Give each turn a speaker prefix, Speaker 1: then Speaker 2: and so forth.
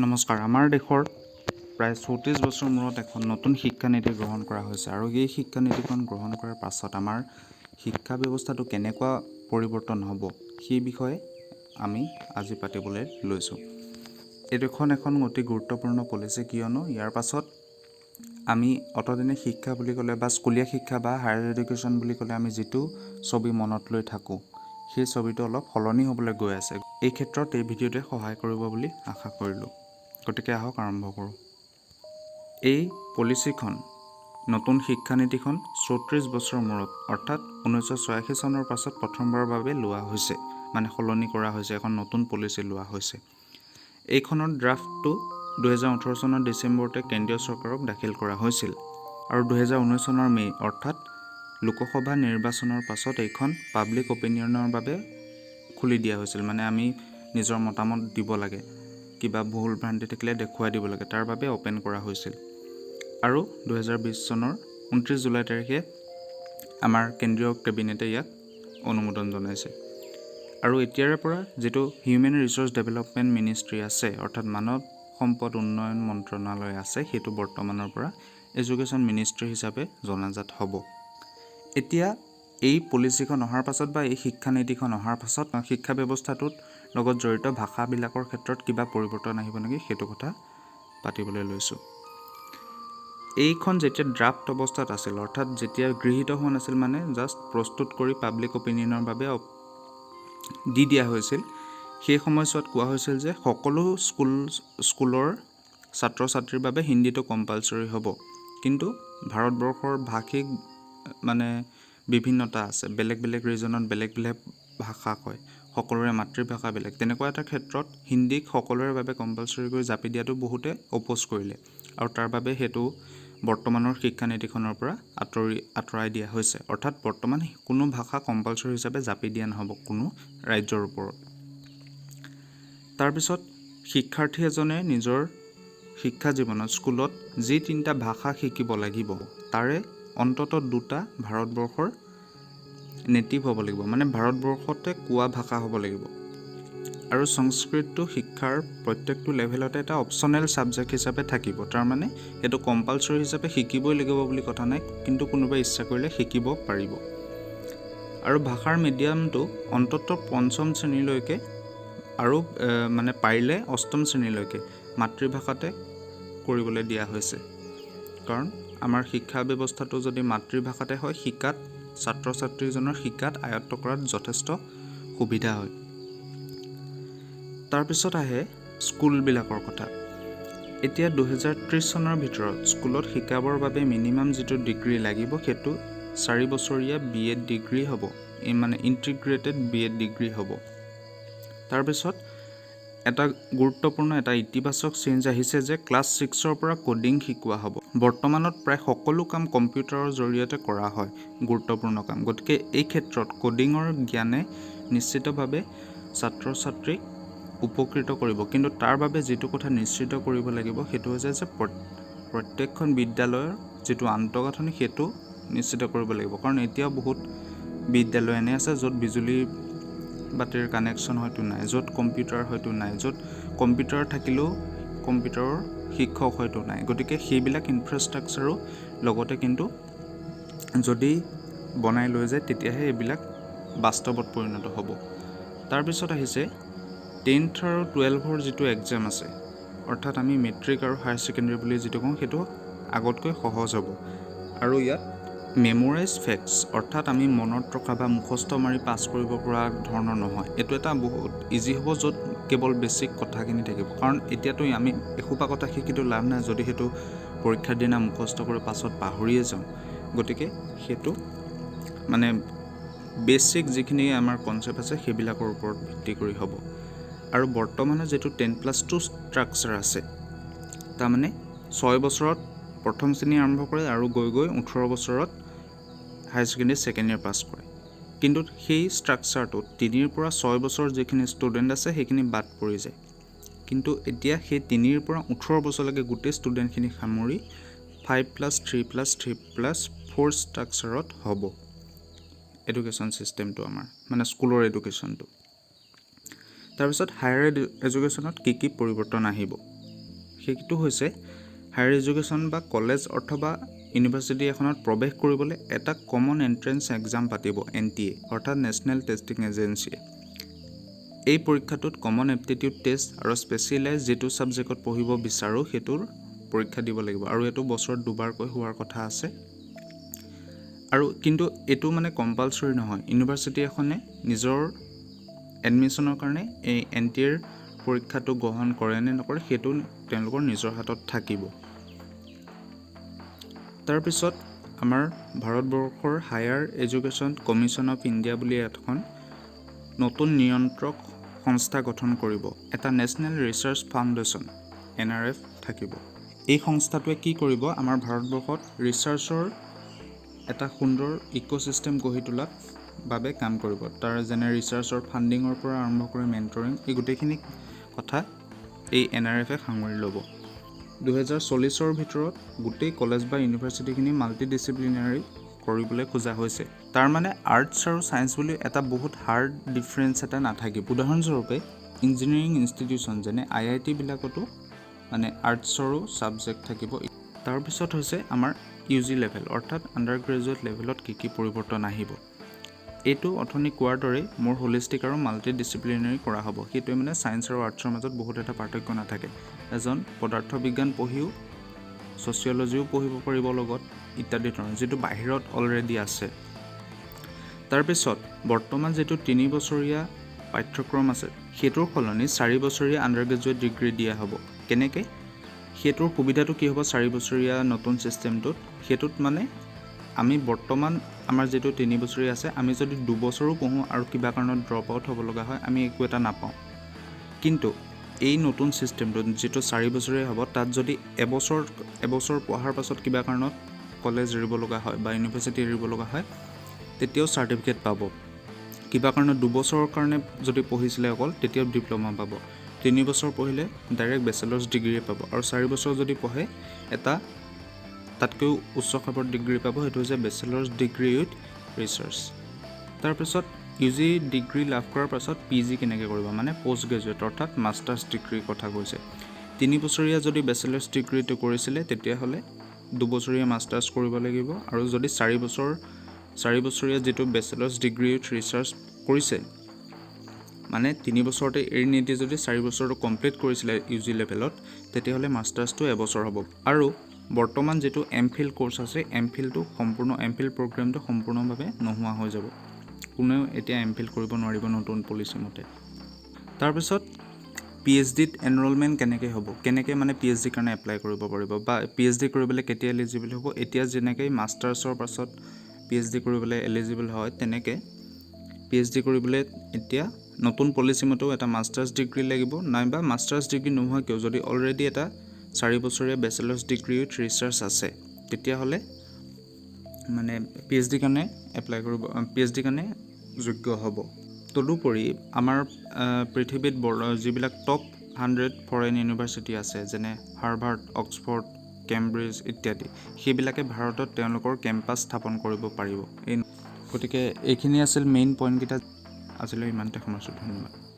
Speaker 1: নমস্কাৰ। আমাৰ দেশৰ প্ৰায় ৩৪ বছৰ মূৰত এখন নতুন শিক্ষানীতি গ্ৰহণ কৰা হৈছে আৰু এই শিক্ষানীতিখন গ্ৰহণ কৰাৰ পাছত আমাৰ শিক্ষা ব্যৱস্থাটো কেনেকুৱা পৰিৱৰ্তন হ'ব সেই বিষয়ে আমি আজি পাতিবলৈ লৈছোঁ। এইখন এখন অতি গুৰুত্বপূৰ্ণ পলিচি, কিয়নো ইয়াৰ পাছত আমি অতদিনে শিক্ষা বুলি ক'লে বা স্কুলীয়া শিক্ষা বা হায়াৰ এডুকেশ্যন বুলি ক'লে আমি যিটো ছবি মনত লৈ থাকোঁ সেই ছবিটো অলপ সলনি হ'বলৈ গৈ আছে। এই ক্ষেত্ৰত এই ভিডিঅ'টোৱে সহায় কৰিব বুলি আশা কৰিলোঁ। গতিকে আহক আৰম্ভ কৰোঁ। এই পলিচিখন নতুন শিক্ষানীতিখন ৩৪ বছৰৰ মূৰত অৰ্থাৎ 1986 চনৰ পাছত প্ৰথমবাৰৰ বাবে লোৱা হৈছে, মানে সলনি কৰা হৈছে, এখন নতুন পলিচি লোৱা হৈছে। এইখনৰ ড্ৰাফটটো 2018 চনৰ ডিচেম্বৰতে কেন্দ্ৰীয় চৰকাৰক দাখিল কৰা হৈছিল আৰু 2019 চনৰ মে' অৰ্থাৎ লোকসভা নিৰ্বাচনৰ পাছত এইখন পাব্লিক অপিনিয়নৰ বাবে খুলি দিয়া হৈছিল। মানে আমি নিজৰ মতামত দিব লাগে, কিবা ভুল ভ্ৰান্তি থাকিলে দেখুৱাই দিব লাগে, তাৰ বাবে অ'পেন কৰা হৈছিল। আৰু 2020 চনৰ 29 জুলাই তাৰিখে আমাৰ কেন্দ্ৰীয় কেবিনেটে ইয়াক অনুমোদন জনাইছে। আৰু এতিয়াৰে পৰা যিটো হিউমেন ৰিচোৰ্চ ডেভেলপমেণ্ট মিনিষ্ট্ৰী আছে, অৰ্থাৎ মানৱ সম্পদ উন্নয়ন মন্ত্ৰণালয় আছে, সেইটো বৰ্তমানৰ পৰা এডুকেশ্যন মিনিষ্ট্ৰী হিচাপে জনাজাত হ'ব। এতিয়া এই পলিচিখন অহাৰ পাছত বা এই শিক্ষানীতিখন অহাৰ পাছত শিক্ষা ব্যৱস্থাটোত লগত জড়িত ভাষাবিলাকৰ ক্ষেত্ৰত কিবা পৰিৱৰ্তন আহিব নেকি সেইটো কথা পাতিবলৈ লৈছোঁ। এইখন যেতিয়া ড্ৰাফ্ট অৱস্থাত আছিল, অৰ্থাৎ যেতিয়া গৃহীত হোৱা নাছিল, মানে জাষ্ট প্ৰস্তুত কৰি পাব্লিক অপিনিয়নৰ বাবে দি দিয়া হৈছিল, সেই সময়ছোৱাত কোৱা হৈছিল যে সকলো স্কুলৰ ছাত্ৰ ছাত্ৰীৰ বাবে হিন্দীটো কম্পালচৰি হ'ব। কিন্তু ভাৰতবৰ্ষৰ ভাষিক মানে বিভিন্নতা আছে, বেলেগ বেলেগ ৰিজনত বেলেগ বেলেগ ভাষা কয়, সকলোৰে মাতৃভাষা বেলেগ। তেনেকুৱা এটা ক্ষেত্ৰত হিন্দীক সকলোৰে বাবে কম্পালচৰি কৰি জাপি দিয়াটো বহুতে অপ'জ কৰিলে আৰু তাৰ বাবে সেইটো বৰ্তমানৰ শিক্ষানীতিখনৰ পৰা আঁতৰাই দিয়া হৈছে। অৰ্থাৎ বৰ্তমান কোনো ভাষা কম্পালচৰি হিচাপে জাপি দিয়া নহ'ব কোনো ৰাজ্যৰ ওপৰত। তাৰপিছত শিক্ষাৰ্থী এজনে নিজৰ শিক্ষা জীৱনত স্কুলত যি 3টা ভাষা শিকিব লাগিব, তাৰে অন্ততঃ 2টা ভাৰতবৰ্ষৰ নেটিভ হ'ব লাগিব, মানে ভাৰতবৰ্ষতে কোৱা ভাষা হ'ব লাগিব। আৰু সংস্কৃতটো শিক্ষাৰ প্ৰত্যেকটো লেভেলতে এটা অপশ্যনেল ছাবজেক্ট হিচাপে থাকিব। তাৰমানে সেইটো কম্পালচৰি হিচাপে শিকিবই লাগিব বুলি কথা নাই, কিন্তু কোনোবাই ইচ্ছা কৰিলে শিকিব পাৰিব। আৰু ভাষাৰ মিডিয়ামটো অন্ততঃ 5ম শ্ৰেণীলৈকে আৰু মানে পাৰিলে 8ম শ্ৰেণীলৈকে মাতৃভাষাতে কৰিবলৈ দিয়া হৈছে। কাৰণ আমাৰ শিক্ষা ব্যৱস্থাটো যদি মাতৃভাষাতে হয়, শিকাত ছাত্ৰ ছাত্ৰীজনৰ শিকাত আয়ত্ত কৰাত যথেষ্ট সুবিধা হয়। তাৰপিছত আহে স্কুলবিলাকৰ কথা। এতিয়া 2030 চনৰ ভিতৰত স্কুলত শিকাবৰ বাবে মিনিমাম যিটো ডিগ্ৰী লাগিব সেইটো 4 বছৰীয়া BEd ডিগ্ৰী হ'ব, মানে ইণ্টিগ্ৰেটেড BEd ডিগ্ৰী হ'ব। তাৰপিছত এটা গুৰুত্বপূৰ্ণ এটা ইতিবাচক চেঞ্জ আহিছে যে ক্লাছ 6ৰ পৰা কোডিং শিকোৱা হ'ব। বৰ্তমানত প্ৰায় সকলো কাম কম্পিউটাৰৰ জৰিয়তে কৰা হয়, গুৰুত্বপূৰ্ণ কাম। গতিকে এই ক্ষেত্ৰত কোডিঙৰ জ্ঞানে নিশ্চিতভাৱে ছাত্ৰ ছাত্ৰীক উপকৃত কৰিব। কিন্তু তাৰ বাবে যিটো কথা নিশ্চিত কৰিব লাগিব সেইটো হৈছে যে প্ৰত্যেকখন বিদ্যালয়ৰ যিটো আন্তঃগাঁথনি সেইটো নিশ্চিত কৰিব লাগিব। কাৰণ এতিয়াও বহুত বিদ্যালয় এনে আছে য'ত বিজুলী বাতিৰ কানেকশ্যন হয়তো নাই, য'ত কম্পিউটাৰ হয়তো নাই, য'ত কম্পিউটাৰ থাকিলেও কম্পিউটাৰৰ শিক্ষক হয়তো নাই। গতিকে সেইবিলাক ইনফ্ৰাষ্ট্ৰাকচাৰো লগতে কিন্তু যদি বনাই লৈ যায় তেতিয়াহে এইবিলাক বাস্তৱত পৰিণত হ'ব। তাৰপিছত আহিছে 10th আৰু 12ৰ যিটো এক্সাম আছে, অৰ্থাৎ আমি মেট্ৰিক আৰু হায়াৰ ছেকেণ্ডেৰী বুলি যিটো কওঁ, সেইটো আগতকৈ সহজ হ'ব। আৰু ইয়াত মেমৰাইজ ফেক্টছ, অৰ্থাৎ আমি মনত ৰখা বা মুখস্থ মাৰি পাছ কৰিব পৰা ধৰণৰ নহয়। এইটো এটা বহুত ইজি হ'ব য'ত কেৱল বেছিক কথাখিনি থাকিব। কাৰণ এতিয়াতো আমি এসোপা কথা শিকিটো লাভ নাই যদি সেইটো পৰীক্ষাৰ দিনা মুখস্থ কৰি পাছত পাহৰিয়ে যাওঁ। গতিকে সেইটো মানে বেছিক যিখিনি আমাৰ কনচেপ্ট আছে সেইবিলাকৰ ওপৰত ভিত্তি কৰি হ'ব। আৰু বৰ্তমানৰ যিটো 10+2 ষ্ট্ৰাকচাৰ আছে, তাৰমানে 6 বছৰত প্ৰথম শ্ৰেণী আৰম্ভ কৰে আৰু গৈ গৈ 18 বছৰত হায়াৰ ছেকেণ্ডেৰী ছেকেণ্ড ইয়েৰ পাছ কৰে। কিন্তু সেই ষ্ট্ৰাকচাৰটোত 3ৰ পৰা 6 বছৰ যিখিনি ষ্টুডেণ্ট আছে সেইখিনি বাদ পৰি যায়। কিন্তু এতিয়া সেই 3ৰ পৰা 18 বছৰলৈকে গোটেই ষ্টুডেণ্টখিনি সামৰি 5+3+3+4 ষ্ট্ৰাকচাৰত হ'ব এডুকেশ্যন ছিষ্টেমটো আমাৰ, মানে স্কুলৰ এডুকেশ্যনটো। তাৰপিছত হায়াৰ এডুকেশ্যনত কি কি পৰিৱৰ্তন আহিব সেইটো হৈছে হায়াৰ এডুকেশ্যন বা কলেজ অথবা ইউনিভাৰ্চিটি এখনত প্ৰৱেশ কৰিবলৈ এটা কমন এণ্ট্ৰেন্স এক্সাম পাতিব NTA অৰ্থাৎ নেশ্যনেল টেষ্টিং এজেঞ্চিয়ে। এই পৰীক্ষাটোত কমন এপ্টিটিউড টেষ্ট আৰু স্পেচিয়েলাইজ যিটো ছাবজেক্টত পঢ়িব বিচাৰোঁ সেইটোৰ পৰীক্ষা দিব লাগিব আৰু এইটো বছৰত দুবাৰকৈ হোৱাৰ কথা আছে। আৰু কিন্তু এইটো মানে কম্পালচৰি নহয়, ইউনিভাৰ্চিটি এখনে নিজৰ এডমিশ্যনৰ কাৰণে এই NTA পৰীক্ষাটো গ্ৰহণ কৰে নে নকৰে সেইটো তেওঁলোকৰ নিজৰ হাতত থাকিব। তাৰপিছত আমাৰ ভাৰতবৰ্ষৰ higher education commission of India বুলি এখন নতুন নিয়ন্ত্ৰক সংস্থা গঠন কৰিব, এটা নেশ্যনেল ৰিচাৰ্চ ফাউণ্ডেশ্যন NRF থাকিব। এই সংস্থাটোৱে কি কৰিব, আমাৰ ভাৰতবৰ্ষত ৰিচাৰ্চৰ এটা সুন্দৰ ইক'চিষ্টেম গঢ়ি তোলাৰ বাবে কাম কৰিব। তাৰ যেনে ৰিচাৰ্চৰ ফাণ্ডিঙৰ পৰা আৰম্ভ কৰি মেণ্টৰিং, এই গোটেইখিনি কথা এই NRFে সামৰি ল'ব। 2040ৰ ভিতৰত গোটেই কলেজ বা ইউনিভাৰ্চিটিখিনি মাল্টিডিচিপ্লিনাৰী কৰিবলৈ খোজা হৈছে। তাৰ মানে আৰ্টছ আৰু ছায়েন্স বুলি এটা বহুত হাৰ্ড ডিফাৰেঞ্চ এটা নাথাকিব। উদাহৰণস্বৰূপে ইঞ্জিনিয়াৰিং ইনষ্টিটিউশ্যন যেনে IIT বিলাকতো মানে আৰ্টছৰো ছাবজেক্ট থাকিব। তাৰপিছত হৈছে আমাৰ UG লেভেল অৰ্থাৎ আণ্ডাৰ গ্ৰেজুৱেট লেভেলত কি পৰিৱৰ্তন আহিব। এইটো অথনি কোৱাৰ দৰেই মোৰ হোলিষ্টিক আৰু মাল্টিডিচিপ্লিনাৰী কৰা হ'ব। সেইটোৱে মানে ছায়েন্স আৰু আৰ্টছৰ মাজত বহুত এটা পাৰ্থক্য নাথাকে। এজন পদাৰ্থ বিজ্ঞান পঢ়িও ছ'চিয়লজিও পঢ়িব পাৰিব লগত ইত্যাদি ধৰণৰ, যিটো বাহিৰত অলৰেডি আছে। তাৰপিছত বৰ্তমান যিটো 3 বছৰীয়া পাঠ্যক্ৰম আছে সেইটোৰ সলনি 4 বছৰীয়া আণ্ডাৰ গ্ৰেজুৱেট ডিগ্ৰী দিয়া হ'ব। কেনেকৈ? সেইটোৰ সুবিধাটো কি হ'ব 4 বছৰীয়া নতুন ছিষ্টেমটোত? সেইটোত মানে আমি বৰ্তমান আমাৰ যিটো 3 বছৰীয়া আছে, আমি যদি 2 বছৰো পঢ়োঁ আৰু কিবা কাৰণত ড্ৰপ আউট হ'ব লগা হয়, আমি একো এটা নাপাওঁ। কিন্তু এই নতুন ছিষ্টেমটোত যিটো 4 বছৰীয়া হ'ব, তাত যদি এবছৰ পঢ়াৰ পাছত কিবা কাৰণত কলেজ এৰিব লগা হয় বা ইউনিভাৰ্চিটি এৰিব লগা হয়, তেতিয়াও চাৰ্টিফিকেট পাব। কিবা কাৰণত 2 বছৰৰ কাৰণে যদি পঢ়িছিলে অকল, তেতিয়াও ডিপ্ল'মা পাব। 3 বছৰ পঢ়িলে ডাইৰেক্ট বেচেলাৰ্ছ ডিগ্ৰীয়ে পাব আৰু 4 বছৰ যদি পঢ়ে এটা তাতকৈও উচ্চ খাপৰ ডিগ্ৰী পাব, সেইটো হৈছে বেচেলাৰ্ছ ডিগ্ৰী উইথ ৰিচাৰ্চ। তাৰপিছত UG ডিগ্ৰী লাভ কৰাৰ পাছত PG কেনেকৈ কৰিব, মানে পষ্ট গ্ৰেজুৱেট অৰ্থাৎ মাষ্টাৰ্ছ ডিগ্ৰীৰ কথা কৈছে। 3 বছৰীয়া যদি বেচেলাৰ্ছ ডিগ্ৰীটো কৰিছিলে তেতিয়াহ'লে 2 বছৰীয়া মাষ্টাৰ্ছ কৰিব লাগিব, আৰু যদি 4 বছৰীয়া যিটো বেচেলাৰ্ছ ডিগ্ৰী উইথ ৰিচাৰ্চ কৰিছে, মানে 3 বছৰতে এৰি নিদি যদি 4 বছৰটো কমপ্লিট কৰিছিলে UG লেভেলত, তেতিয়াহ'লে মাষ্টাৰ্ছটো এবছৰ হ'ব। আৰু বৰ্তমান যিটো MPhil কোৰ্চ আছে, MPhil প্ৰগ্ৰেমটো সম্পূৰ্ণভাৱে নোহোৱা হৈ যাব। কোনেও এতিয়া MPhil কৰিব নোৱাৰিব নতুন পলিচি মতে। তাৰপিছত PhDত এনৰলমেণ্ট কেনেকৈ হ'ব, কেনেকৈ মানে PhD কাৰণে এপ্লাই কৰিব পাৰিব বা PhD কৰিবলৈ কেতিয়া এলিজিবল হ'ব। এতিয়া যেনেকৈ মাষ্টাৰ্ছৰ পাছত PhD কৰিবলৈ এলিজিবল হয়, তেনেকৈ PhD কৰিবলৈ এতিয়া নতুন পলিচি মতেও এটা মাষ্টাৰ্ছ ডিগ্ৰী লাগিব, নাইবা মাষ্টাৰ্ছ ডিগ্ৰী নোহোৱা কিয় যদি অলৰেডি এটা 4 বছৰীয়া বেচেলাৰ্ছ ডিগ্ৰী উইথ ৰিচাৰ্চ আছে, তেতিয়াহ'লে মানে PhD কাৰণে এপ্লাই কৰিব, PhD কাৰণে যোগ্য হ'ব। তদুপৰি আমাৰ পৃথিৱীত যিবিলাক টপ 100 ফৰেইন ইউনিভাৰ্চিটি আছে, যেনে হাৰ্ভাৰ্ড, অক্সফৰ্ড, কেম্ব্ৰিজ ইত্যাদি, সেইবিলাকে ভাৰতত তেওঁলোকৰ কেম্পাছ স্থাপন কৰিব পাৰিব। গতিকে এইখিনি আছিল মেইন পইণ্টকেইটা। আজিলৈ ইমানতে সামৰিছোঁ। ধন্যবাদ।